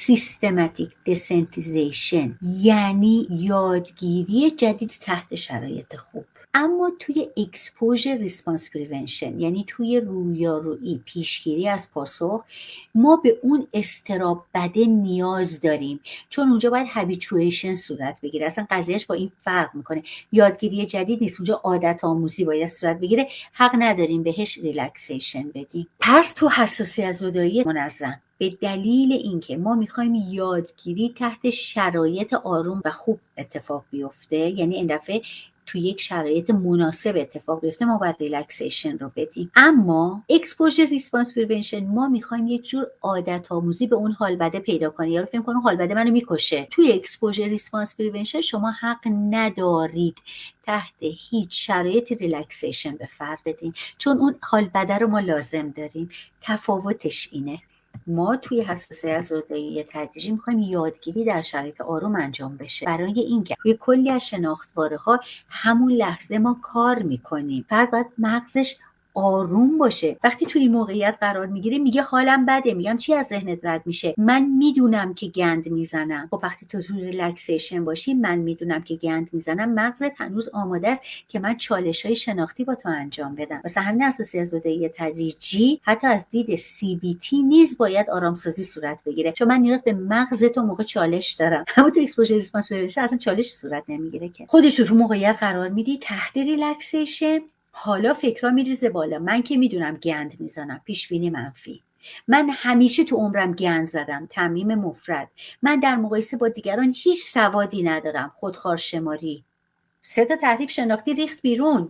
سیستماتیک دسنتیزیشن یعنی یادگیری جدید تحت شرایط خوب. اما توی اکسپوژر ریسپانس پریونشن یعنی توی رویارویی پیشگیری از پاسخ، ما به اون اضطراب بده نیاز داریم، چون اونجا باید هابیچویشن صورت بگیره. اصلا قضیهش با این فرق میکنه. یادگیری جدید نیست، اونجا عادت آموزی باید صورت بگیره. حق نداریم بهش ریلکسیشن بدیم. پس تو حساسیت زدایی منظم به دلیل اینکه ما میخوایم یادگیری تحت شرایط آروم و خوب اتفاق بیفته، یعنی این دفعه تو یک شرایط مناسب اتفاق بیفته، ما باید ریلکسیشن رو بدیم. اما اکسپوژر ریسپانس پریونشن ما میخوایم یک جور عادت آموزی به اون حال بده پیدا کنیم. یارو فکر کنه حال بده منو میکشه. توی اکسپوژر ریسپانس پریونشن شما حق ندارید تحت هیچ شرایطی ریلکسیشن به فرد بدین، چون اون حال بده رو ما لازم داریم. تفاوتش اینه. ما توی حساسیت زدایی تدریجی میخوایم یادگیری در شرایط آروم انجام بشه، برای اینکه روی کلی از شناختواره‌ها همون لحظه ما کار میکنیم. فرد باید مغزش آروم باشه. وقتی توی این موقعیت قرار میگیری میگه حالم بده، میگم چی از ذهنت رد میشه؟ من میدونم که گند میزنم. خب وقتی تو ریلکسیشن باشی، من میدونم که گند میزنم، مغزت هنوز آماده است که من چالش‌های شناختی با تو انجام بدم. واسه همین حساسیت زدایی تدریجی حتی از دید CBT نیز باید آرامسازی صورت بگیره، چون من نیاز به مغز تو موقع چالش دارم. اما تو اکسپوژر ریسپانس پریونشن اصلا چالش صورت نمیگیره که. خودش تو موقعیت قرار میدی تحت ریلکسیشن، حالا فکرها میریزه بالا. من که میدونم گند میزنم، پیش بینی منفی. من همیشه تو عمرم گند زدم، تعمیم مفرد. من در مقایسه با دیگران هیچ سوادی ندارم، خودخوار شماری. 3 تا تعریف شناختی ریخت بیرون.